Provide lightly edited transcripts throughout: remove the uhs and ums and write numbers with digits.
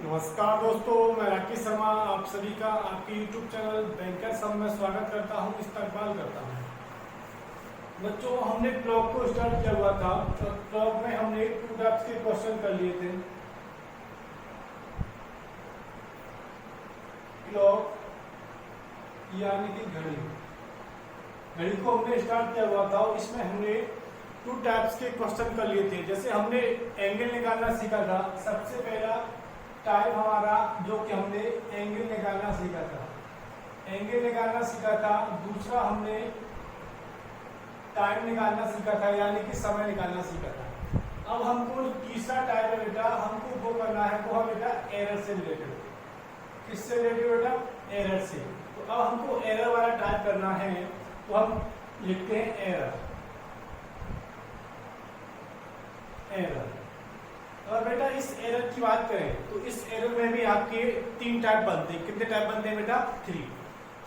नमस्कार दोस्तों, मैं राकेश शर्मा आप सभी का आपके YouTube चैनल बैंकर सब में स्वागत करता हूं, इस्तकबाल करता हूं। बच्चों, हमने क्लॉक को स्टार्ट किया हुआ था, तो क्लॉक में हमने 2 टाइप्स के क्वेश्चन कर लिए थे। क्लॉक यानी कि घड़ी को हमने स्टार्ट किया हुआ था और इसमें हमने 2 टाइप्स के क्वेश्चन कर लिए थे। जैसे हमने एंगल निकालना सीखा था, सबसे पहला टाइप हमारा जो कि हमने एंगल निकालना सीखा था, दूसरा हमने टाइम निकालना सीखा था यानी कि समय निकालना सीखा था। अब हमको तीसरा टाइप है बेटा, हमको वो करना है वो है बेटा एरर से रिलेटेड। किससे रिलेटेड बेटा? एरर से। तो अब हमको एरर वाला टाइप करना है, तो हम लिखते हैं एरर। और बेटा इस एरर की बात करें तो इस एरर में भी आपके 3 टाइप बनते हैं। कितने टाइप बनते हैं बेटा?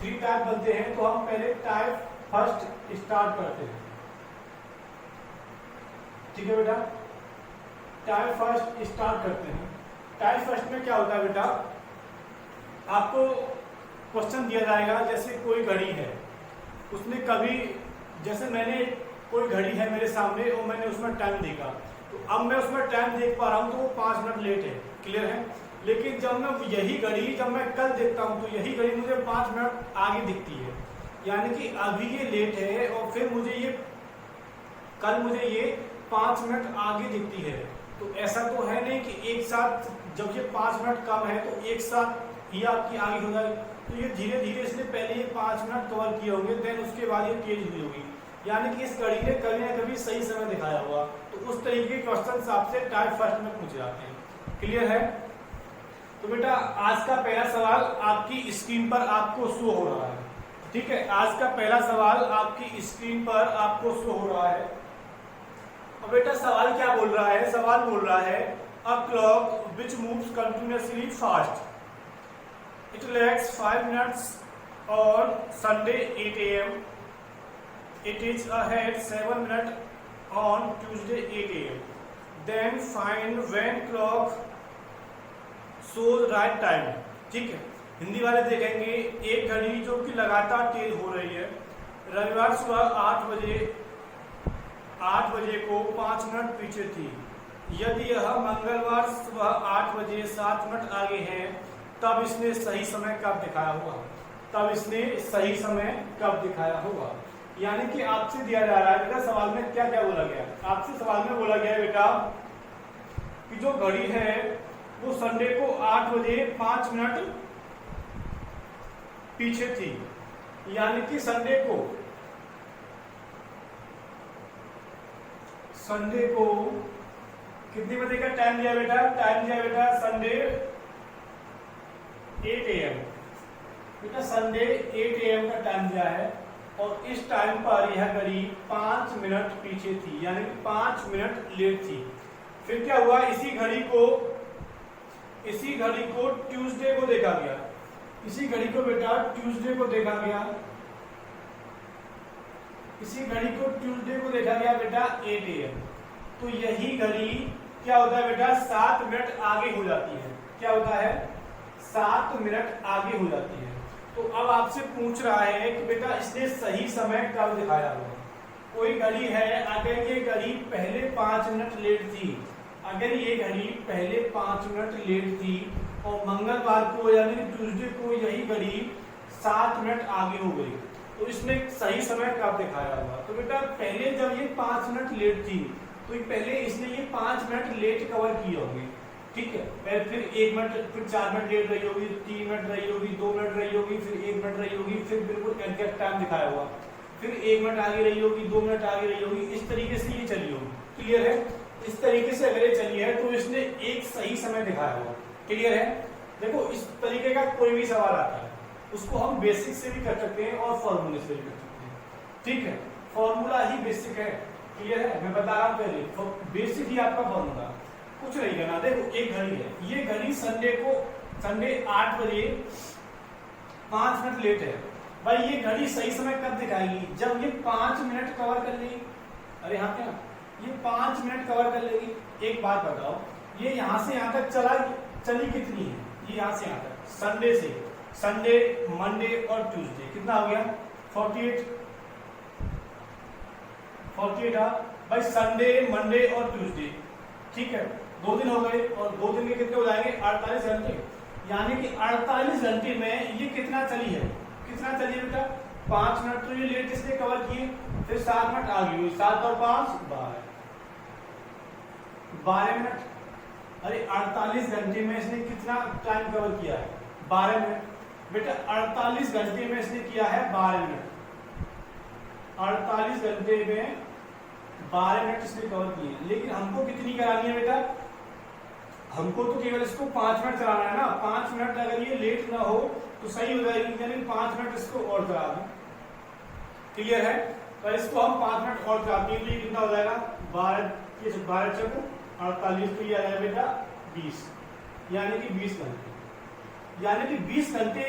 3 टाइप बनते हैं। तो हम पहले टाइप फर्स्ट स्टार्ट करते हैं, ठीक है बेटा। टाइप फर्स्ट स्टार्ट करते हैं। टाइप फर्स्ट में क्या होता है बेटा, आपको क्वेश्चन दिया जाएगा। जैसे कोई घड़ी है, उसने कभी, जैसे मैंने कोई घड़ी है मेरे सामने और मैंने उसमें टाइम देखा, तो अब मैं उसमें टाइम देख पा रहा हूं तो वो 5 मिनट लेट है, क्लियर है। लेकिन जब मैं यही घड़ी जब मैं कल देखता हूं तो यही घड़ी मुझे 5 मिनट आगे दिखती है, यानी कि अभी ये लेट है और फिर मुझे ये कल मुझे ये 5 मिनट आगे दिखती है। तो ऐसा तो है नहीं कि एक साथ, जब ये 5 मिनट कम है तो एक साथ ही आपकी आगे हो जाए। तो ये धीरे धीरे इसने पहले ये 5 मिनट कवर किए होंगे, देन उसके बाद ये तेज हुई होगी, यानी कि इस घड़ी ने कभी ना कभी सही समय दिखाया होगा। तो उस तरीके के क्वेश्चन आपसे टाइप फर्स्ट में पूछे जाते हैं, क्लियर है। तो बेटा आज का पहला सवाल आपकी स्क्रीन पर आपको शो हो रहा है, ठीक है। आज का पहला सवाल आपकी स्क्रीन पर आपको शो हो रहा है। अब बेटा सवाल क्या बोल रहा है? सवाल बोल रहा है a clock which moves continuously fast, it lags 5 minutes on Sunday 8 AM, it is ahead 7 minutes on Tuesday 8 AM. Then find when clock shows right time. ठीक है, हिंदी वाले देखेंगे एक घड़ी जो कि लगातार तेज हो रही है। रविवार सुबह 8 बजे को 5 मिनट पीछे थी। यदि यह मंगलवार सुबह 8 बजे 7 मिनट आगे है, तब इसने सही समय कब दिखाया होगा? यानी कि आपसे दिया जा रहा है बेटा, सवाल में क्या क्या बोला गया? आपसे सवाल में बोला गया है बेटा कि जो घड़ी है वो संडे को 8 बजे 5 मिनट पीछे थी, यानी कि संडे को कितने बजे का टाइम दिया बेटा? टाइम दिया बेटा संडे 8 AM। बेटा संडे 8 AM का टाइम दिया है और इस टाइम पर यह घड़ी 5 मिनट पीछे थी, यानी 5 मिनट लेट थी। फिर क्या हुआ? इसी घड़ी को ट्यूसडे को देखा गया। इसी घड़ी को बेटा ट्यूसडे को देखा गया बेटा 8 AM। तो यही घड़ी क्या होता है बेटा? 7 मिनट आगे हो जाती है। क्या होता है? 7 मिनट आगे हो जाती है। तो अब आपसे पूछ रहा है कि बेटा इसने सही समय कब दिखाया होगा? कोई घड़ी है, अगर ये घड़ी पहले 5 मिनट लेट थी और मंगलवार को यानी ट्यूसडे को यही घड़ी 7 मिनट आगे हो गई, तो इसने सही समय कब दिखाया होगा? तो बेटा पहले जब ये 5 मिनट लेट थी तो पहले इसने ये 5 मिनट लेट कवर किए होंगे, ठीक है। फिर 1 मिनट, फिर 4 मिनट लेट रही होगी, 3 मिनट रही होगी, 2 मिनट रही होगी, फिर 1 मिनट रही होगी, फिर बिल्कुल एग्जैक्ट टाइम दिखाया होगा, फिर 1 मिनट आगे रही होगी, 2 मिनट आगे रही होगी। इस तरीके से ये चली होगी, क्लियर है। इस तरीके से अगर ये चली है तो इसने एक सही समय दिखाया होगा, क्लियर है। देखो इस तरीके का कोई भी सवाल आता है उसको हम बेसिक से भी कर सकते हैं और फॉर्मूले से भी कर सकते हैं, ठीक है। फॉर्मूला ही बेसिक है, क्लियर है। मैं बता रहा हूँ पहले, बेसिक ही आपका फॉर्मूला, कुछ नहीं करना। देखो एक घड़ी है, ये घड़ी संडे 8 बजे 5 मिनट लेट है। भाई ये घड़ी सही समय कब दिखाएगी? जब ये 5 मिनट कवर कर लेगी। अरे हाँ, क्या ये 5 मिनट कवर कर लेगी? एक बात बताओ, ये यहां से यहां तक चली कितनी है, ये यहाँ से यहाँ तक, संडे से, संडे, मंडे और ट्यूसडे, कितना हो गया 48 भाई, संडे, मंडे और ट्यूसडे, ठीक है, 2 दिन हो गए, और 2 दिन के कितने हो जाएंगे 48 घंटे, यानी कि 48 घंटे में ये कितना चली है, कितना चली है बेटा 5 मिनट, तो ये लेट इसने कवर किए, फिर 7 मिनट आ गई, 7 और 5 12 मिनट, अरे 48 घंटे में इसने कितना टाइम कवर किया है 12 मिनट, बेटा 48 घंटे में इसने किया है 12 मिनट, 48 घंटे में 12 मिनट इसने कवर किए, लेकिन हमको कितनी करानी है बेटा, हमको तो केवल इसको 5 मिनट चलाना है ना, 5 मिनट अगर ये लेट ना हो तो सही हो जाएगी, यानी 5 मिनट इसको और करा दें, क्लियर है, तो इसको हम 5 मिनट और कराते हैं, तो ये कितना हो जाएगा 12 चौको 48, तो ये आ जाएगा बेटा 20, यानी कि 20 घंटे, यानी कि 20 घंटे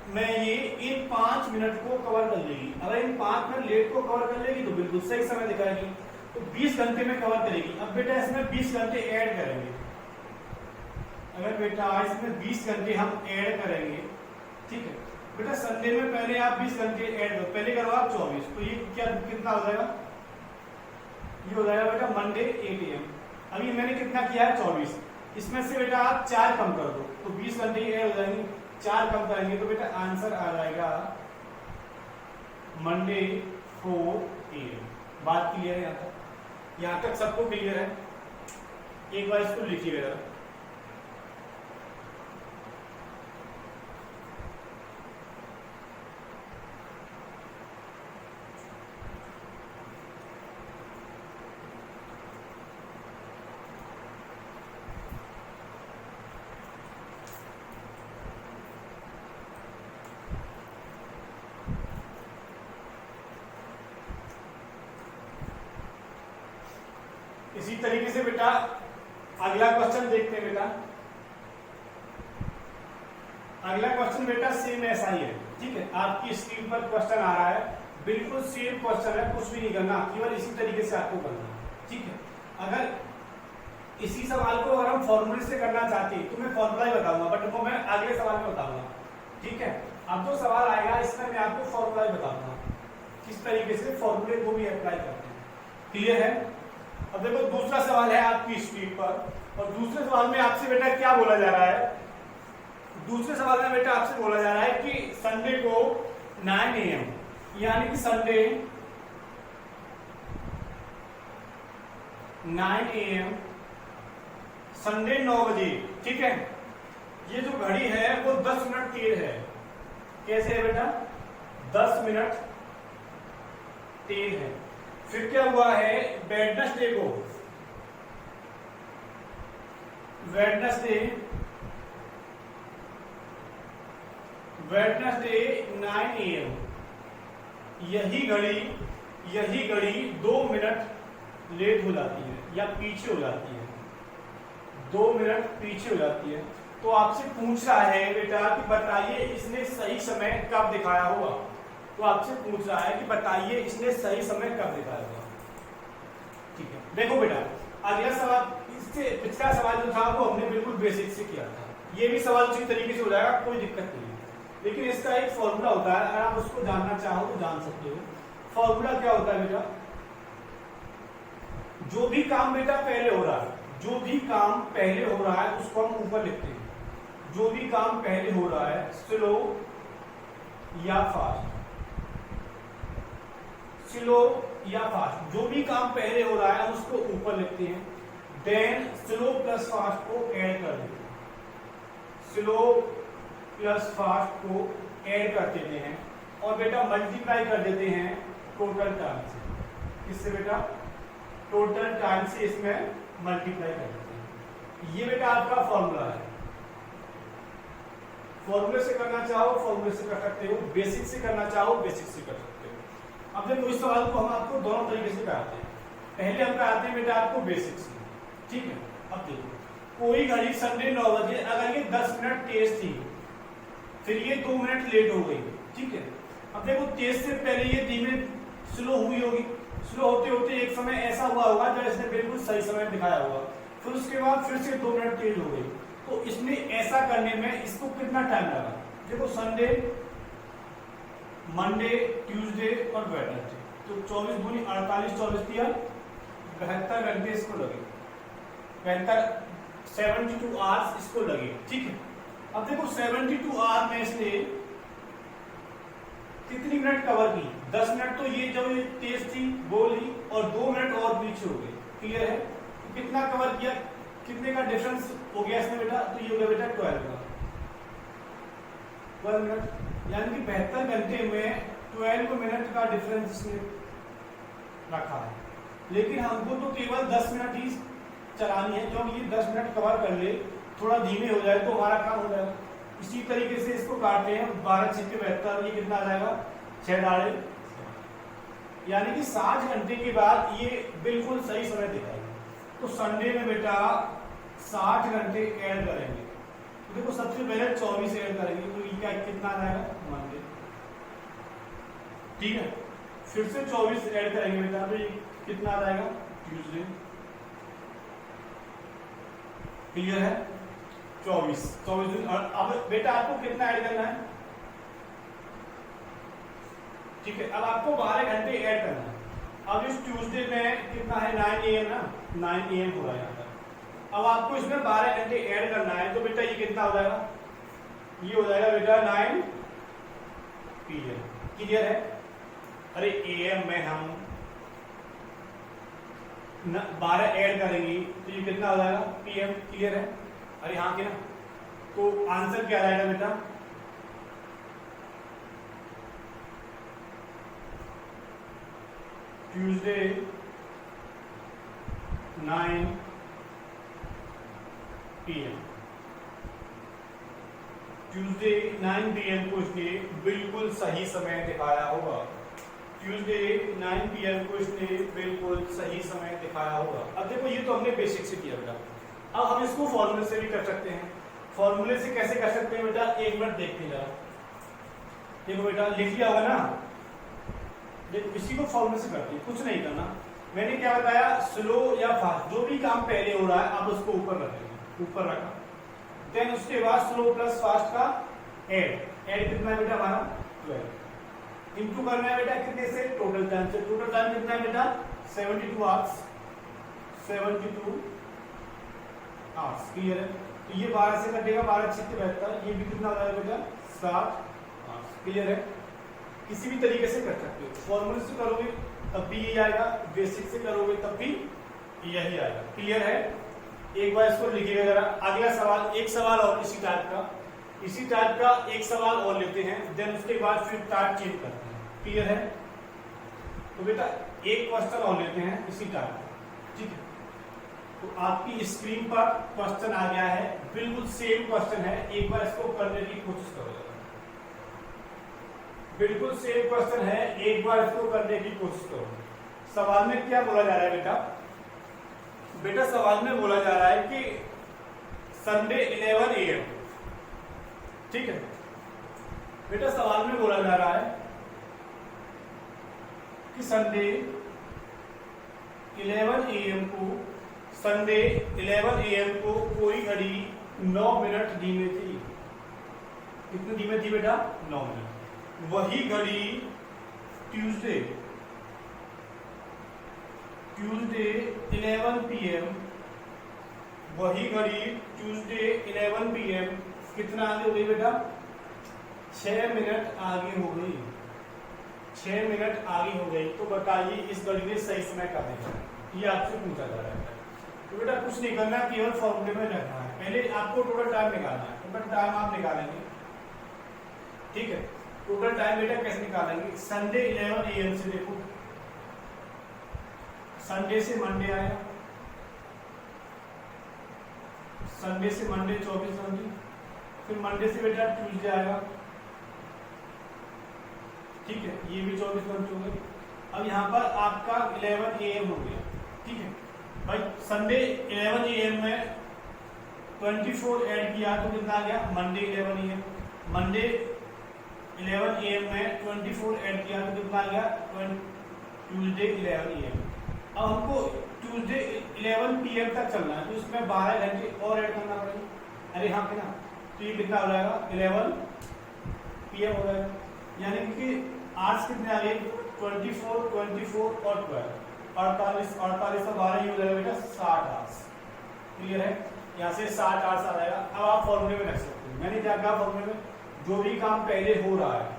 में ये इन 5 मिनट को कवर कर लेगी, अगर इन 5 मिनट लेट को कवर कर लेगी तो बिल्कुल सही समय दिखाएगी, तो 20 घंटे में कवर करेगी। अब बेटा इसमें 20 घंटे ऐड करेंगे, अगर बेटा इसमें 20 घंटे हम ऐड करेंगे, ठीक है बेटा, संडे में पहले आप 20 घंटे ऐड करो, पहले करो आप 24, तो ये क्या कितना हो जाएगा, ये हो जाएगा बेटा मंडे 8 AM, अभी मैंने कितना किया है 24, इसमें से बेटा आप 4 कम कर दो, तो 20 घंटे ऐड हो जाएंगे, 4 कम करेंगे तो बेटा आंसर आ जाएगा मंडे 4 AM। बात क्लियर है, यहाँ तक सबको क्लियर है, एक बार इसको लिखिए बेटा, इसी तरीके से बेटा अगला क्वेश्चन देखते हैं बेटा, अगला क्वेश्चन बेटा सेम ऐसा ही है, ठीक है, आपकी स्क्रीन पर क्वेश्चन आ रहा है, बिल्कुल सेम क्वेश्चन है, कुछ भी नहीं करना, केवल इसी तरीके से आपको करना है, ठीक है, अगर इसी सवाल को अगर हम फॉर्मूले से करना चाहते हैं तो मैं फॉर्मूला ही बताऊंगा, बट वो मैं अगले सवाल में बताऊंगा, ठीक है, अब जो सवाल आएगा इसमें मैं आपको फॉर्मूला ही बताऊंगा, किस तरीके से फॉर्मूले को भी अप्लाई करते हैं, क्लियर है। अब देखो दूसरा सवाल है आपकी स्क्रीन पर, और दूसरे सवाल में आपसे बेटा क्या बोला जा रहा है, दूसरे सवाल में बेटा आपसे बोला जा रहा है कि संडे को 9 AM, यानी कि संडे 9 AM, संडे 9 बजे, ठीक है, ये जो घड़ी है वो 10 मिनट तेज है, कैसे है बेटा 10 मिनट तेज है। फिर क्या हुआ है, वेडनेसडे को, वेडनेसडे 9 AM, यही घड़ी 2 मिनट लेट हो जाती है या पीछे हो जाती है, 2 मिनट पीछे हो जाती है, तो आपसे पूछ रहा है बेटा कि बताइए इसने सही समय कब दिखाया होगा, तो आपसे पूछ रहा है कि बताइए इसने सही समय कब दिखाया होगा, ठीक है। देखो बेटा अगला सवाल, इससे पिछला सवाल जो था वो हमने बिल्कुल बेसिक से किया था, ये भी सवाल उसी तरीके से हो जाएगा, कोई दिक्कत नहीं है, लेकिन इसका एक फॉर्मूला होता है, अगर आप उसको जानना चाहो तो जान सकते हो। फॉर्मूला क्या होता है बेटा, जो भी काम बेटा पहले हो रहा है, जो भी काम पहले हो रहा है उसको हम ऊपर लिखते हैं, जो भी काम पहले हो रहा है, स्लो या फास्ट, स्लो या फास्ट, जो भी काम पहले हो रहा है उसको ऊपर लिखते हैं, देन स्लो प्लस फास्ट को ऐड कर देते हैं, स्लो प्लस फास्ट को ऐड कर देते हैं, और बेटा मल्टीप्लाई कर देते हैं टोटल टाइम से, इससे बेटा टोटल टाइम से इसमें मल्टीप्लाई कर देते हैं। ये बेटा आपका फॉर्मूला है, फॉर्मूले से करना चाहो फॉर्मूले से कर सकते हो, बेसिक से करना चाहो बेसिक से कर सकते हो। अब देखो इस सवाल को हम आपको दोनों तरीके से कराते हैं, पहले हम कराते हैं बेटा आपको बेसिक से, ठीक है। अब देखो कोई घड़ी संडे 9 बजे अगर ये 10 मिनट तेज थी, फिर ये 2 मिनट लेट हो गई, ठीक है। अब देखो तेज से पहले ये धीमे स्लो हुई होगी, स्लो होते होते एक समय ऐसा हुआ होगा जब इसने बिल्कुल सही समय दिखाया होगा, फिर उसके बाद फिर से 2 मिनट तेज हो गई, तो इसमें ऐसा करने में इसको कितना टाइम लगा? देखो संडे, मंडे, ट्यूसडे और वेडनेसडे, तो 24 दूनी 48, 24 दिया 72 घंटे इसको लगे, 72 आवर्स इसको लगे। ठीक है, अब देखो 72 आवर में इसने कितनी मिनट कवर की? 10 मिनट तो ये जब ये तेज थी बोली, और 2 मिनट और पीछे हो गए। क्लियर है? तो कितना कवर किया, कितने का डिफरेंस हो गया इसमें बेटा? तो ये हो गया बेटा 12 मिनट, यानी कि 72 घंटे में 12 मिनट का डिफरेंस इसने रखा है। लेकिन हमको तो केवल 10 मिनट ही चलानी है, जो ये 10 मिनट कवर कर ले, थोड़ा धीमे हो जाए तो हमारा काम हो जाएगा। इसी तरीके से इसको काटते हैं, 12 छिक्के 72, ये कितना आ जाएगा? 6 दाड़े, यानी कि 60 घंटे के बाद ये बिल्कुल सही समय दिखाएगा। तो संडे में बेटा 60 घंटे ऐड करेंगे, तो देखो सबसे पहले 24 ऐड करेंगे, तो ये क्या कितना आ जाएगा? मंडे। ठीक है, फिर से 24 ऐड करेंगे बेटा, तो ये कितना आ जाएगा? ट्यूसडे। क्लियर है? 24 दिन। और अब बेटा आपको कितना ऐड करना है? ठीक है, अब आपको 12 घंटे ऐड करना है। अब इस ट्यूसडे में कितना है? 9 AM ना, 9 AM हो रहा है यहाँ पर। अब आपको इसमें 12 घंटे ऐड करना है, तो बेटा ये कितना हो जाएगा? ये हो जाएगा बेटा 9 PM। क्लियर है? अरे AM में हम 12 ऐड करेंगे तो ये कितना हो जाएगा? PM। क्लियर है? अरे हाँ क्या? तो आंसर क्या आएगा बेटा? Tuesday 9 PM। ट्यूसडे 9 PM को इसने बिल्कुल सही समय दिखाया होगा। ट्यूसडे 9 PM को इसने बिल्कुल सही समय दिखाया होगा। अब देखो ये तो हमने बेसिक से किया बेटा, अब हम इसको फॉर्मूले से भी कर सकते हैं। फॉर्मूले से कैसे कर सकते हैं बेटा? एक मिनट देखते जरा। देखो बेटा लिख लिया होगा ना, देखो इसी को फॉर्मूले से करते हैं, कुछ नहीं करना। मैंने क्या बताया? स्लो या फास्ट, जो भी काम पहले हो रहा है आप उसको ऊपर रखेंगे, ऊपर रखा, देन उसके बाद स्लो प्लस फास्ट का ऐड कितना है बेटा? हमारा 12 इंटू करना है बेटा कितने से? टोटल टाइम से। टोटल टाइम कितना है बेटा? 72 आवर्स, 72 आवर्स। क्लियर है? तो ये 12 से कटेगा, 12 छिक्के 72, ये भी कितना हो जाएगा बेटा? 60 आवर्स। क्लियर है? किसी भी तरीके से कर सकते हो, फॉर्मूले से करोगे तब भी यही आएगा, बेसिक से करोगे तब भी यही आएगा। क्लियर है? एक बार इसको लिखिएगा जरा। अगला सवाल, एक सवाल और इसी टाइप का एक सवाल और लेते हैं, देन उसके बाद फिर टाइप चेंज करते हैं। क्लियर है? तो बेटा एक क्वेश्चन और लेते हैं इसी टाइप का। ठीक है, तो आपकी स्क्रीन पर क्वेश्चन आ गया है, बिल्कुल सेम क्वेश्चन है, एक बार इसको करने की कोशिश करो। बिल्कुल सेम क्वेश्चन है, एक बार इसको करने की कोशिश करो। सवाल में क्या बोला जा रहा है बेटा? बेटा सवाल में बोला जा रहा है कि संडे 11 AM। ठीक है बेटा, सवाल में बोला जा रहा है कि संडे 11 AM को, संडे 11 AM को कोई घड़ी 9 मिनट धीमे थी। कितनी धीमे थी बेटा? 9 मिनट। वही घड़ी ट्यूसडे 11 PM, वही घड़ी ट्यूसडे 11 PM कितना आगे हो गई बेटा? 6 मिनट आगे हो गई। 6 मिनट आगे हो गई। तो बताइए इस घड़ी ने सही समय कब देखा? ये आपसे पूछा जा रहा है। तो बेटा कुछ नहीं करना, केवल फॉर्मूले में रखना है। पहले आपको टोटल टाइम निकालना है, टोटल टाइम आप निकालेंगे। ठीक है, टोटल टाइम बेटा कैसे निकालेंगे? संडे 11 AM से, देखो संडे से मंडे आएगा, संडे से मंडे 24 घंटे, फिर मंडे से बेटा ट्यूसडे आएगा। ठीक है, ये भी 24 घंटे हो गए। अब यहाँ पर आपका 11 AM हो गया। ठीक है भाई, संडे 11 AM में 24 ऐड किया तो कितना आ गया? Monday 11 AM। मंडे 11 AM में 24 ऐड किया तो कितना आ गया? Tuesday 11 AM। अब हमको ट्यूसडे 11 PM तक चलना है, तो इसमें 12 घंटे और ऐड करना पड़ेगा। अरे हाँ है ना, तो ये कितना हो जाएगा 11 PM हो जाएगा। यानी कि आवर्स कितने आ गए 24 24 और 12 48 48 और 12 ही हो जाएगा बेटा 60 आवर्स। क्लियर है, यहाँ से 60 आवर्स आ जाएगा। अब आप फॉर्मूले में रख सकते हैं। मैंने क्या कहा फॉर्मूले में, जो भी काम पहले हो रहा है,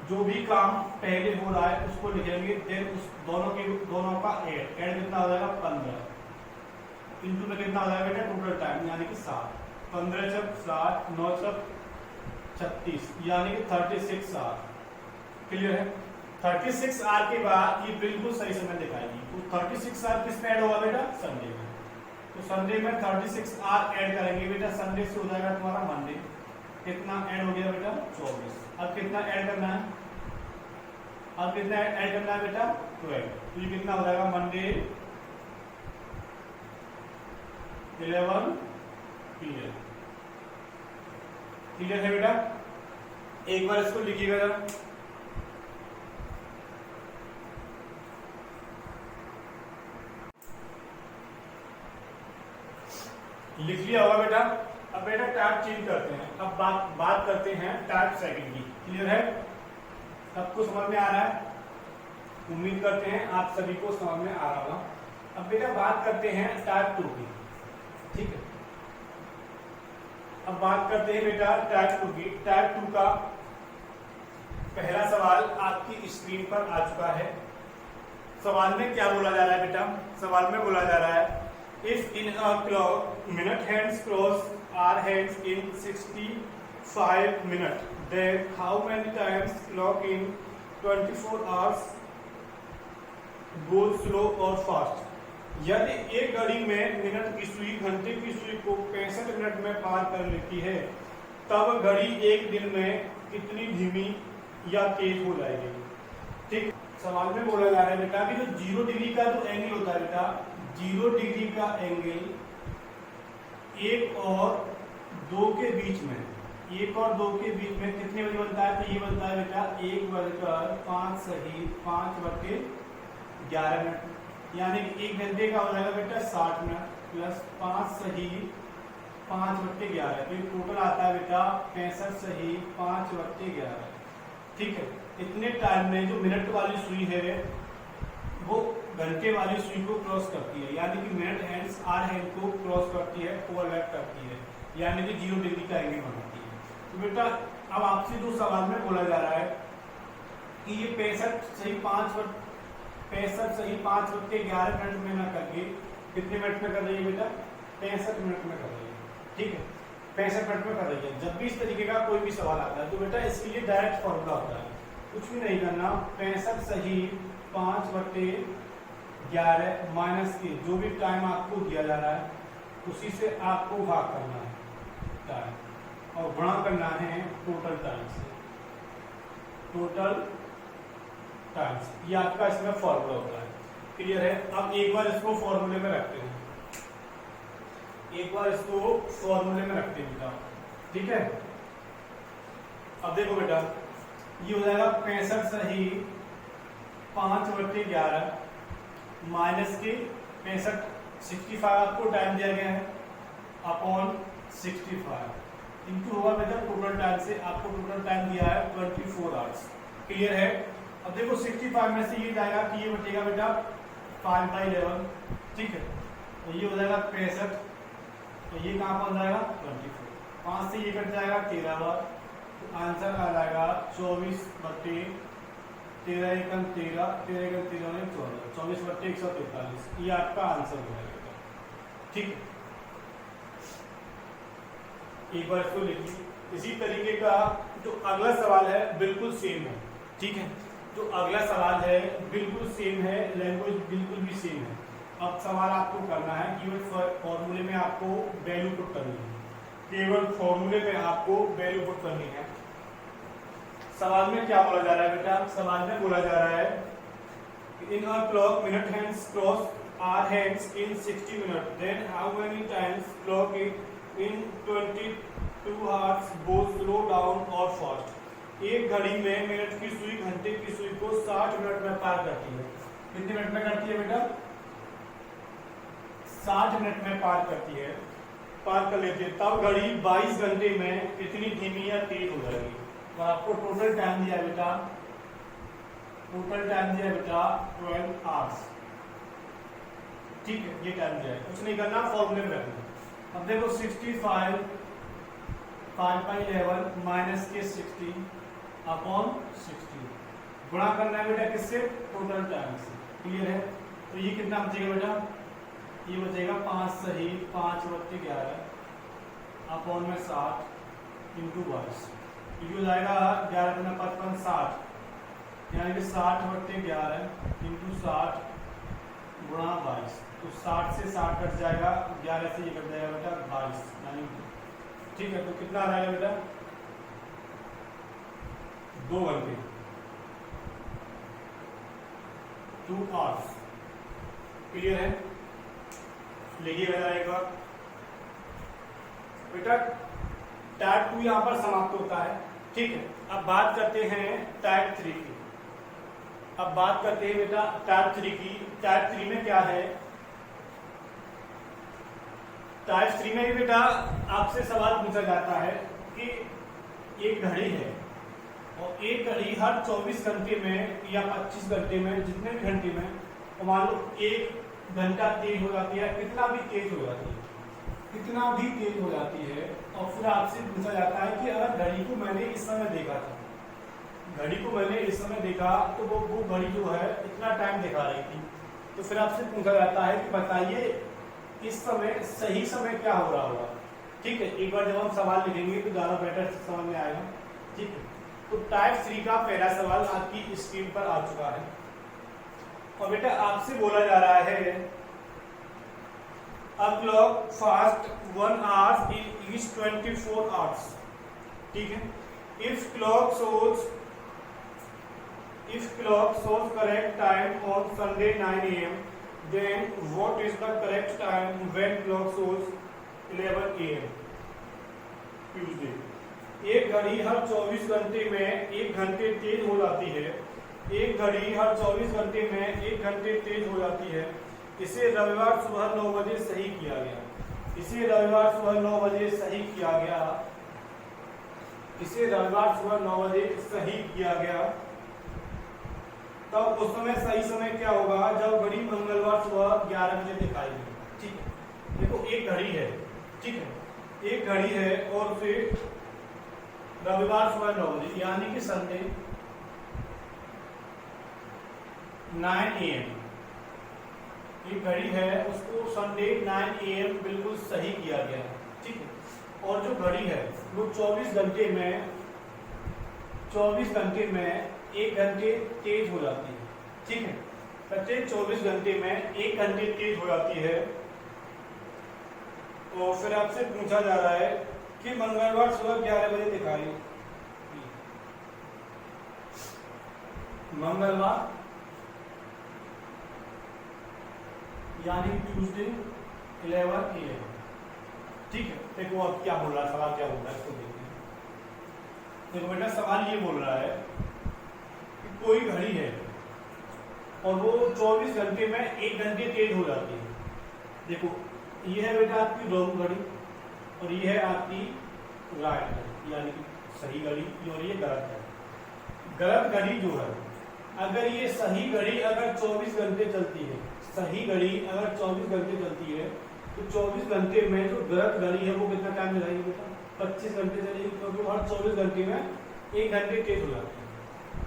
जो भी काम पहले हो रहा है उसको लिखेंगे, देन उस दोनों का ऐड कितना हो जाएगा 15 इंटू में कितना हो जाएगा बेटा टोटल टाइम यानी कि 60 15 जब 60 9 जब 36 यानी कि 36 आवर। क्लियर है, 36 आवर के बाद ये बिल्कुल सही समय दिखाएगी। तो 36 आवर किस में ऐड होगा बेटा संडे में, तो संडे में 36 आवर ऐड करेंगे बेटा। संडे से हो जाएगा तुम्हारा मंडे, कितना ऐड हो गया बेटा 24। अब कितना ऐड करना है, अब कितना ऐड करना है बेटा 12। तो ये कितना हो जाएगा मंडे 11 PM। क्लियर है बेटा, एक बार इसको लिखिएगा जरा। लिख लिया होगा बेटा। अब बेटा टाइप चेंज करते हैं, अब बात करते हैं टाइप सेकंड की। क्लियर है, सबको समझ में आ रहा है, उम्मीद करते हैं आप सभी को समझ में आ रहा होगा। अब बेटा बात करते हैं टाइप 2 की। ठीक है, अब बात करते हैं बेटा टाइप 2 की। टाइप 2 का पहला सवाल आपकी स्क्रीन पर आ चुका है। सवाल में क्या बोला जा रहा है बेटा, सवाल में बोला जा रहा है if in a clock minute hands cross are hands in 65 minutes, then how many times clock in 24 hours goes slow or fast। यदि एक घड़ी में मिनट की सुई घंटे की सुई को 65 मिनट में पार कर लेती है, तब घड़ी एक दिन में कितनी धीमी या तेज हो जाएगी। ठीक, सवाल में बोला जा रहा है बेटा कि जो 0 डिग्री का जो एंगल होता है बेटा, 0 डिग्री का एंगल 1 और 2 के बीच में, 1 और 2 के बीच में कितने बजे बनता है, तो ये बनता है बेटा 1 + 5 = 11 मिनट। यानी कि 1 घंटे का हो जाएगा बेटा 60 मिनट प्लस 5 = 5/11, तो टोटल आता है बेटा 65 = 5/11। ठीक है, इतने टाइम में जो मिनट वाली सुई है वो घंटे वाली सुई को क्रॉस करती है, यानी कि मिनट हैंड्स आर हैंड को क्रॉस करती है, ओवरलैप करती है, यानी कि 0 डिग्री का एंगल बनाती है। तो बेटा अब आपसे जो सवाल में बोला जा रहा है कि ये 65 मिनट में ना करके कितने मिनट में कर रही है बेटा 65 मिनट में कर रही है। ठीक है, 65 मिनट में कर रही है। जब भी इस तरीके का कोई भी सवाल आता है तो बेटा इसके लिए डायरेक्ट फॉर्मूला होता है, कुछ भी नहीं करना, 65 = 5/11 माइनस के जो भी टाइम आपको दिया जा रहा है उसी से आपको भाग करना है टाइम और गुणा करना है टोटल टाइम से, टोटल टाइम से। ये आपका इसमें फॉर्मूला होता है। क्लियर है, अब एक बार इसको फॉर्मूले में रखते हैं, एक बार इसको फॉर्मूले में रखते हैं बेटा। ठीक है, अब देखो बेटा ये हो जाएगा 65 = 5/11 माइनस के 65 आपको टाइम दिया गया है अपॉन 65 इंटू होगा बेटा टोटल टाइम से, आपको टोटल टाइम दिया है 24 आवर्स। क्लियर है, अब देखो 65 में से ये जाएगा कि ये बचेगा बेटा 5/11। ठीक है, तो ये हो जाएगा 65, तो ये कहाँ पहुंच जाएगा 24, 5 से ये कट जाएगा 13 बार, तो आंसर आ जाएगा 24/13, 13 × 13, 13 × 13 14, 24/143। ये आपका आंसर हो जाएगा। ठीक है, एक बार इसको लिखिए। इसी तरीके का जो अगला सवाल है बिल्कुल सेम है। ठीक है, जो अगला सवाल है बिल्कुल सेम है, लैंग्वेज बिल्कुल भी सेम है। अब सवाल आपको करना है केवल फॉर्मूले में आपको वैल्यू पुट करनी है, केवल फॉर्मूले में आपको वैल्यू पुट करनी है। सवाल में क्या बोला जा रहा है बेटा, सवाल में बोला जा रहा है in a clock minute hands cross are hands in 60 minute, then how many times clock in 22 hours goes slow down और फास्ट। एक घड़ी में मिनट की सुई घंटे की सुई को 60 मिनट में पार करती है। कितने मिनट में करती है बेटा 60 मिनट में पार करती है। पार कर लेते हैं तब घड़ी 22 घंटे में कितनी धीमी या तेज हो जाएगी। तो आपको टोटल टाइम दिया बेटा, टोटल टाइम दिया बेटा 12 आवर्स। ठीक है, ये टाइम दिया है, कुछ नहीं करना, फॉर्मूले में रखना। अब देखो 65 5 बाई 11 माइनस के 60 अपॉन 60 गुणा करना है बेटा किससे, टोटल टाइम से। क्लियर है? तो ये कितना बचेगा बेटा, ये बचेगा 5 सही 5 बट्टे 11 अपॉन में 60 इंटू 22। ये हो जाएगा 11 गुना 55 60, यानी कि 60 बट्टे 11 इंटू 60 गुणा 22। तो 60 से 60 कट जाएगा, 11 से ये कट जाएगा बेटा 22 यानी। ठीक है, तो कितना आ जाएगा बेटा, 2 घंटे 2 आवर्स। क्लियर है? लिखिए बेटा एक बार बेटा, टाइप 2 यहाँ पर समाप्त होता है। ठीक है, अब बात करते हैं टाइप 3 की। अब बात करते हैं बेटा टाइप 3 की। टाइप 3 में क्या है, टाइप 3 में भी बेटा आपसे सवाल पूछा जाता है कि एक घड़ी है और एक घड़ी हर 24 घंटे में या 25 घंटे में, जितने भी घंटे में, तो मान लो 1 घंटा तेज हो जाती है, कितना भी तेज हो जाती है, कितना भी तेज हो जाती है। और फिर आपसे पूछा जाता है कि अगर घड़ी को मैंने इस समय देखा था, घड़ी को मैंने इस समय देखा तो वो घड़ी जो है इतना टाइम दिखा रही थी। तो फिर आपसे पूछा जाता है कि बताइए इस समय सही समय क्या हो रहा होगा। ठीक है, एक बार जब हम सवाल लिखेंगे तो ज़्यादा बेटर समझ में आएगा। ठीक है, तो टाइप 3 का पहला सवाल आपकी स्क्रीन पर आ चुका है और बेटा आपसे बोला जा रहा है A clock fast 1 hour is 24 hours. ठीक है, if clock shows correct time on Sunday 9 AM, then what is the correct time when clock shows 11 AM Tuesday? एक घड़ी हर 24 घंटे में 1 घंटे तेज हो जाती है, एक घड़ी हर 24 घंटे में 1 घंटे तेज हो जाती है। इसे रविवार सुबह 9 बजे सही किया गया, इसे रविवार सुबह 9 बजे सही किया गया, इसे रविवार सुबह 9 बजे सही किया गया। तब उस समय सही समय क्या होगा, जब घड़ी मंगलवार सुबह 11 बजे दिखाई देगी। ठीक है, देखो एक घड़ी है, ठीक है, एक घड़ी है और फिर रविवार सुबह 9 बजे यानी कि संडे 9 AM एक घड़ी है, उसको संडे 9 AM बिल्कुल सही किया गया है। ठीक है, और जो घड़ी है वो 24 घंटे में 1 घंटे तेज हो जाती है। ठीक है, प्रत्येक 24 घंटे में 1 घंटे तेज हो जाती है। तो फिर आपसे पूछा जा रहा है कि मंगलवार सुबह 11 बजे दिखाई, मंगलवार यानी ट्यूसडे 11 AM। ठीक है, देखो अब क्या बोल रहा है, सवाल क्या बोल रहा है इसको देखते हैं। देखो बेटा सवाल ये बोल रहा है कि कोई घड़ी है और वो 24 घंटे में 1 घंटे तेज हो जाती है। देखो ये है बेटा आपकी रॉन्ग घड़ी और ये है आपकी राइट घड़ी यानी कि सही घड़ी, और ये गलत है। गलत घड़ी जो है, अगर ये सही घड़ी अगर 24 घंटे चलती है, सही घड़ी अगर 24 घंटे चलती है तो 24 घंटे में जो गलत घड़ी है वो कितना टाइम दिखाएगी बेटा, 25 घंटे चलेगी, क्योंकि तो हर 24 घंटे में 1 घंटे तेज हो जाती है।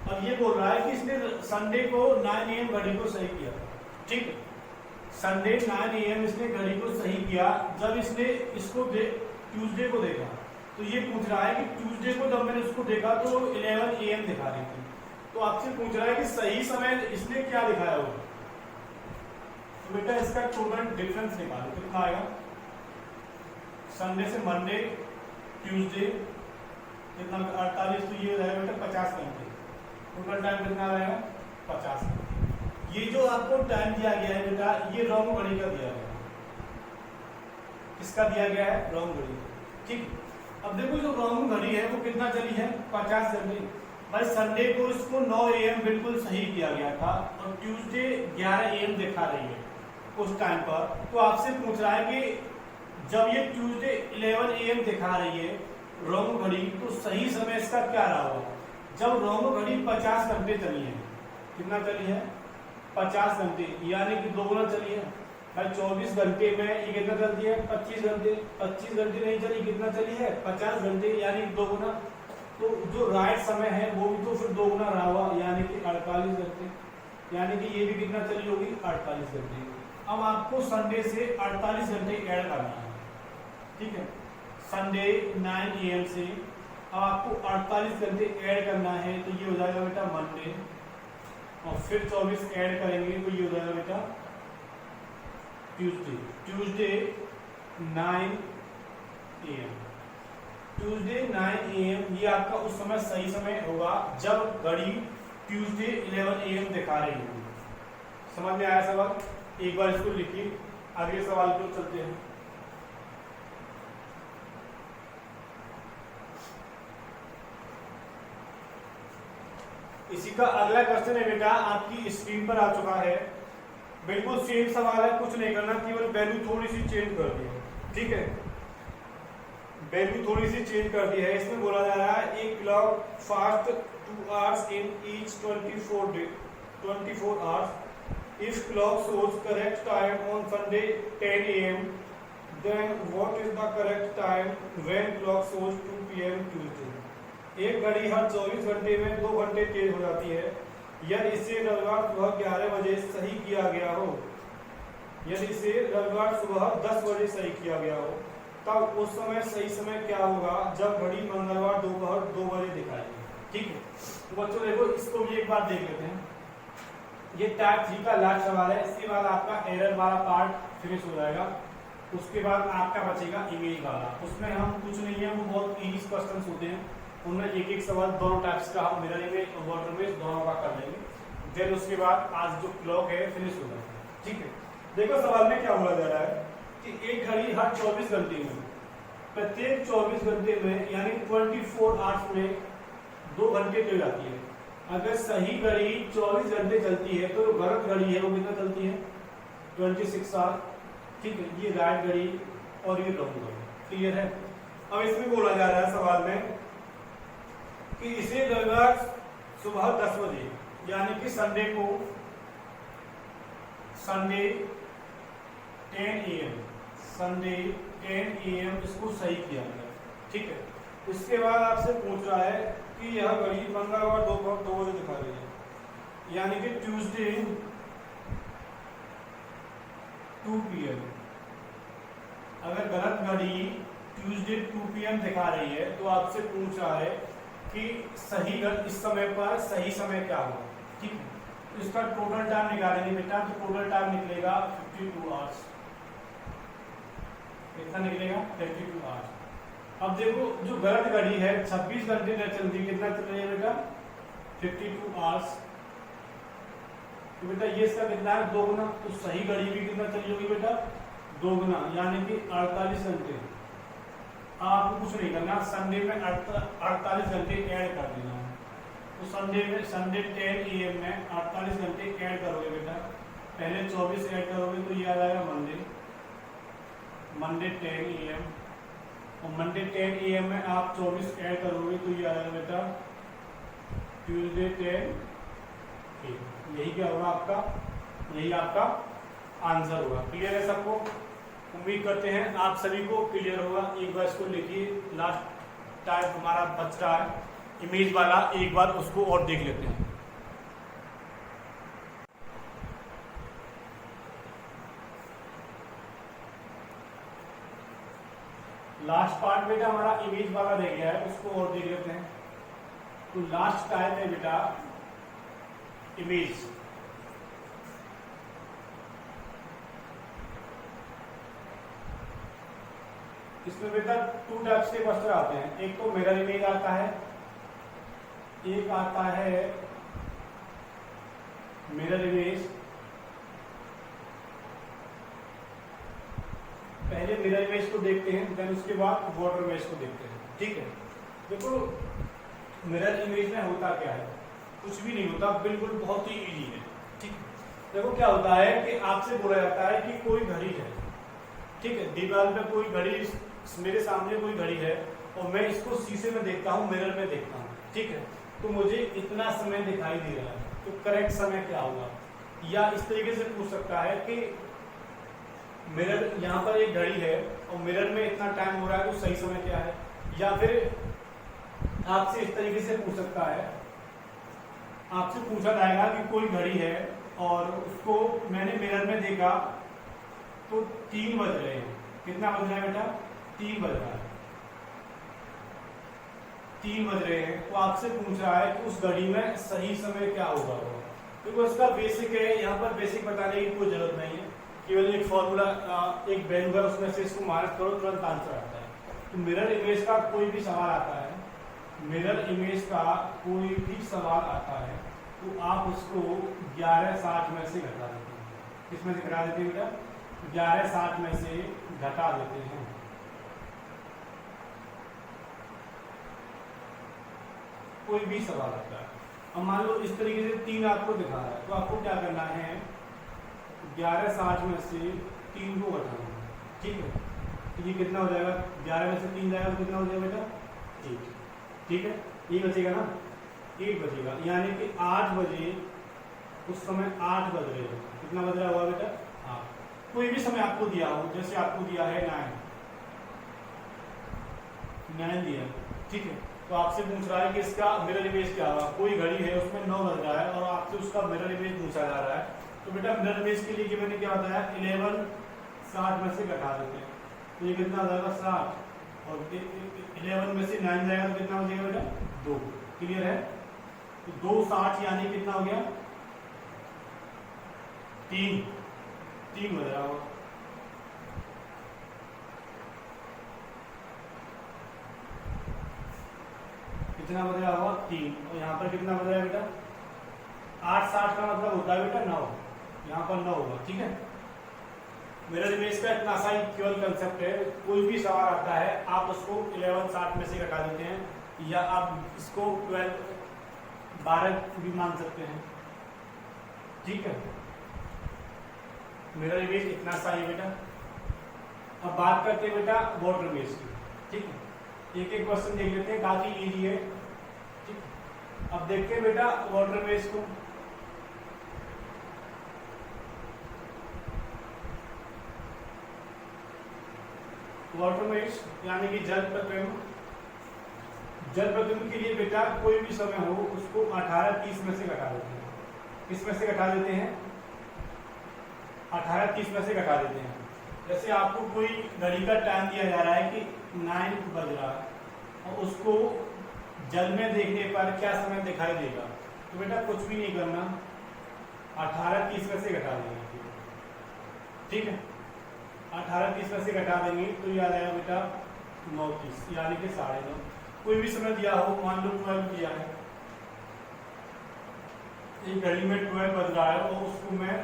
अब ये बोल रहा है कि इसने संडे को 9 AM घड़ी को सही किया। ठीक है, संडे 9 AM इसने घड़ी को सही किया। जब इसने इसको ट्यूसडे को देखा तो ये पूछ रहा है कि ट्यूसडे को जब मैंने उसको देखा तो 11 AM दिखा रही थी। तो आपसे पूछ रहा है कि सही समय इसने क्या दिखाया होगा। तो बेटा इसका टोटल डिफरेंस निकालो, कितना आएगा, संडे से मंडे ट्यूसडे कितना 48, तो ये रहेगा बेटा 50 घंटे। टोटल टाइम कितना रहेगा 50 घंटे। ये जो आपको टाइम दिया गया है बेटा ये रॉन्ग घड़ी का दिया गया है। किसका दिया गया है, रॉन्ग घड़ी। ठीक, अब देखो जो रॉन्ग घड़ी है वो कितना चली है 50 घंटे। भाई संडे को इसको 9 AM बिल्कुल सही किया गया था और ट्यूसडे 11 AM दिखा रही है उस टाइम पर। तो आपसे पूछ रहा है कि जब ये ट्यूसडे 11 AM दिखा रही है रोमो घड़ी, तो सही समय इसका क्या रहा होगा? जब रोमो घड़ी 50 घंटे चली है, कितना चली है? 50 घंटे, यानी कि 2 गुना चली है भाई। 24 घंटे में ये कितना चलती है? 25 घंटे। 25 घंटे नहीं चली, कितना चली है? 50 घंटे, यानी 2 गुना। तो जो राइट समय है वो भी तो फिर 2 गुना रहा हुआ, यानी कि 48 घंटे, यानी कि ये भी कितना चली होगी? 48 घंटे। अब आपको संडे से 48 घंटे ऐड करना है, ठीक है। संडे 9 AM से अब आपको 48 घंटे ऐड करना है, तो ये हो जाएगा बेटा मंडे, और फिर 24 ऐड करेंगे तो ये हो जाएगा बेटा Tuesday. Tuesday 9 AM, Tuesday 9 AM ये आपका उस समय सही समय होगा जब घड़ी ट्यूसडे 11 AM दिखा रही होगी। समझ में आया सवाल? एक बार इसको लिखिए, आगे सवाल को चलते हैं। इसी का अगला क्वेश्चन है बेटा, आपकी स्क्रीन पर आ चुका है। बिल्कुल सेम सवाल है, कुछ नहीं करना, केवल वैल्यू थोड़ी सी चेंज कर दी है, ठीक है। वैल्यू थोड़ी सी चेंज कर दी है। इसमें बोला जा रहा है एक clock fast 2 hours in each 24 hours. If clock shows correct time on Sunday 10 AM, then what is the correct time when clock shows 2 PM Tuesday? एक घड़ी हर 24 घंटे में 2 घंटे तेज हो जाती है। यदि इसे रविवार सुबह 11 बजे सही किया गया हो, यदि इसे रविवार सुबह 10 बजे सही किया गया हो, तब उस समय सही समय क्या होगा जब घड़ी मंगलवार दोपहर 2 बजे दिखाएगी, ठीक है। तो बच्चों देखो, इसको भी एक बार देख लेते हैं। ये टाइप 3 का लास्ट सवाल है। इसके बाद आपका एरर वाला पार्ट फिनिश हो जाएगा। उसके बाद आपका बचेगा इमेज वाला। उसमें हम कुछ नहीं है, वो बहुत इजी क्वेश्चंस होते हैं, उनमें एक एक सवाल दोनों टाइप्स का हम मिरर इमेज और वाटर इमेज दोनों का कर लेंगे। देन उसके बाद आज जो क्लॉक है फिनिश हो जाएगा, ठीक है। देखो सवाल में क्या बोला जा रहा है कि एक घड़ी हर 24 घंटे में, प्रत्येक 24 घंटे में यानी 24 आवर्स में 2 घंटे तेज आती है। अगर सही घड़ी 24 घंटे चलती है तो गलत घड़ी है वो कितना चलती है? 26 आवर, ठीक है। ये राइट घड़ी और ये रॉन्ग घड़ी, क्लियर है। अब इसमें बोला जा रहा है सवाल में कि इसे रविवार सुबह 10 बजे यानी कि संडे को, संडे 10 AM, संडे 10 AM इसको सही किया गया, ठीक है। उसके बाद आपसे पूछ रहा है कि यह घड़ी मंगलवार दोपहर 2 बजे दिखा रही है, यानी कि ट्यूसडे 2 PM। अगर गलत घड़ी ट्यूसडे 2 PM दिखा रही है तो आपसे पूछ रहा है कि सही इस समय पर सही समय क्या होगा, ठीक है। तो इसका टोटल टाइम निकालेंगे बेटा, तो टोटल टाइम निकलेगा 52 आवर्स। कितना निकलेगा? 52 आवर्स। अब देखो जो गलत घड़ी है 26 घंटे नहीं चलती, कितना चल रही है बेटा? 52 आवर्स। तो बेटा ये इसका कितना है? 2 गुना। तो सही घड़ी भी कितना चली होगी बेटा? 2 गुना, यानी कि 48 घंटे। आपको कुछ नहीं करना, संडे में 48 घंटे ऐड कर देना है। तो संडे 10 AM में 48 घंटे ऐड करोगे बेटा, पहले 24 ऐड करोगे तो ये आ जाएगा मंडे 10 AM, और मंडे 10 AM में आप 24 ऐड करोगे तो ये आ जाएगा बेटा ट्यूसडे 10 AM। यही क्या होगा आपका? यही आपका आंसर होगा। क्लियर है सबको? उम्मीद करते हैं आप सभी को क्लियर होगा। एक बार इसको लिखिए, लास्ट टाइप हमारा बच रहा है इमेज वाला, एक बार उसको और देख लेते हैं। लास्ट पार्ट बेटा हमारा इमेज वाला रह गया है, उसको और देख लेते हैं। तो लास्ट टाइप है बेटा इमेज। इसमें बेटा 2 टाइप्स के क्वेश्चन आते हैं। एक तो मिरर इमेज आता है, एक आता है मिरर इमेज। पहले मिरर इमेज को देखते हैं, देन उसके बाद वाटर इमेज को देखते हैं, ठीक है। देखो मिरर इमेज में होता क्या है? कुछ भी नहीं होता, बिल्कुल बहुत ही इजी है, ठीक है। देखो क्या होता है कि आपसे बोला जाता है कि कोई घड़ी है, ठीक है, दीवार पे कोई घड़ी, मेरे सामने कोई घड़ी है और मैं इसको शीशे में देखता हूँ, मिरर में देखता हूँ, ठीक है, तो मुझे इतना समय दिखाई दे रहा है, तो करेक्ट समय क्या होगा? या इस तरीके से पूछ सकता है कि मिरर, यहाँ पर एक घड़ी है और मिरर में इतना टाइम हो रहा है, तो सही समय क्या है? या फिर आपसे इस तरीके से पूछ सकता है, आपसे पूछा जाएगा कि कोई घड़ी है और उसको मैंने मिरर में देखा तो 3 बज रहे हैं। कितना बज रहा है बेटा? 3 बज रहा है, 3 बज रहे हैं, तो आपसे पूछ रहा है कि उस घड़ी में सही समय क्या होगा? क्योंकि उसका बेसिक है, यहाँ पर बेसिक बताने की कोई जरूरत नहीं है, केवल एक फॉर्मूला, एक वैल्यू है, उसमें से इसको माइनस करो, तुरंत आंसर आता है। तो मिरर इमेज का कोई भी सवाल आता है, मिरर इमेज का कोई भी सवाल आता है, तो आप उसको 11:60 में से घटा देते हैं। किसमें से घटा देते हैं बेटा? 11:60 में से घटा देते हैं। कोई भी सवाल आता है, अब मान लो इस तरीके से 3 आपको दिखा रहा है, तो आपको क्या करना है? 11:60 में से 3 को घटाना है, ठीक है, तो ये कितना हो जाएगा? 11 में से 3 जाएगा तो कितना हो जाएगा बेटा? 1, ठीक है, ये बचेगा ना, 1 बचेगा, यानी कि 8 बजे, उस समय 8 बज रहे हैं। कितना बज रहा होगा बेटा? 8। कोई भी समय आपको दिया हो, जैसे आपको दिया है 9 दिया, ठीक है, तो आपसे पूछ रहा है कि इसका मिरर इमेज क्या होगा? कोई घड़ी है उसमें 9 बज रहा है और आपसे उसका मिरर इमेज पूछा जा रहा है, तो बेटा मिरर इमेज के लिए कि मैंने क्या बताया? 11:60 में से घटा देते हैं, तो ये कितना हो जाएगा? 60, और 11 में से 9 जाएगा तो कितना हो जाएगा बेटा? 2। क्लियर है? तो 2:60 यानी कितना हो गया? 3 बज रहा होगा। कितना बज रहा होगा? 3, और यहाँ पर कितना बज रहा है बेटा? 8:60 का मतलब होता है बेटा 9, यहाँ पर 9 होगा, ठीक है। मिरर इमेज का इतना सा ही केवल कंसेप्ट है, कोई भी सवाल आता है आप उसको 11:60 में से घटा देते हैं, या आप इसको 12 भी मान सकते हैं, ठीक है। मिरर इमेज इतना सा ही बेटा। अब बात करते हैं बेटा वाटर इमेज की, ठीक है, एक एक क्वेश्चन देख लेते हैं, काफी इजी है, ठीक है। अब देखते हैं बेटा वाटर इमेज को। वाटर इमेज यानी कि जल प्रतिबिंब। जल प्रतिबिंब के लिए बेटा कोई भी समय हो उसको 18:30 में से घटा देते हैं। किसमें से घटा देते हैं? 18:30 में से घटा देते हैं। जैसे आपको कोई घड़ी का टाइम दिया जा रहा है कि 9 बज रहा है और उसको जल में देखने पर क्या समय दिखाई देगा, तो बेटा कुछ भी नहीं करना, 18:30 में से घटा देंगे, ठीक है। 18:30 में से घटा देंगे तो ये आ जाएगा बेटा 9:30, यानी कि 9:30। कोई भी समय दिया हो, मान लो 12 दिया है, एक घड़ी में 12 बज रहा है और उसको मैं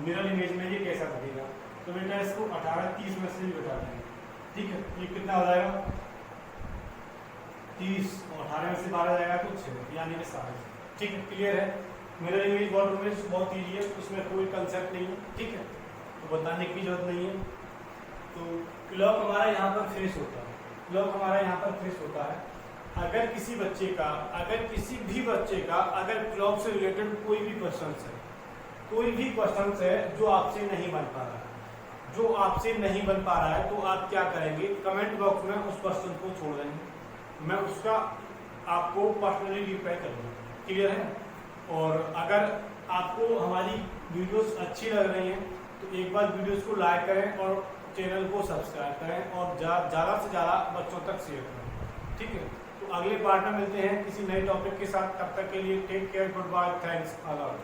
मिरर इमेज में ये कैसा दिखेगा, तो बेटा इसको 18:30 में से भी घटा देंगे, ठीक है। ये कितना हो जाएगा? 30, और 18 में से 12 जाएगा तो 6, यानी कि 7, ठीक है। क्लियर है? मिरर इमेज वाटर इमेज बहुत ईजी है, उसमें कोई कंसेप्ट नहीं है, ठीक है, तो बताने की जरूरत नहीं है। तो क्लॉक हमारा यहाँ पर फिनिश होता है, क्लॉक हमारा यहाँ पर फिनिश होता है। अगर किसी बच्चे का, अगर किसी भी बच्चे का अगर क्लॉक से रिलेटेड कोई भी क्वेश्चन है, कोई भी क्वेश्चन है जो आपसे नहीं बन पा रहा है, जो आपसे नहीं बन पा रहा है, तो आप क्या करेंगे? कमेंट बॉक्स में उस क्वेश्चन को छोड़ देंगे, मैं उसका आपको पर्सनली रिप्लाई करूँगा। क्लियर है? और अगर आपको हमारी वीडियोस अच्छी लग रही हैं तो एक बार वीडियोस को लाइक करें और चैनल को सब्सक्राइब करें और ज़्यादा से ज़्यादा बच्चों तक शेयर करें, ठीक है। तो अगले पार्ट में मिलते हैं किसी नए टॉपिक के साथ, तब तक के लिए take care, goodbye, thanks a lot.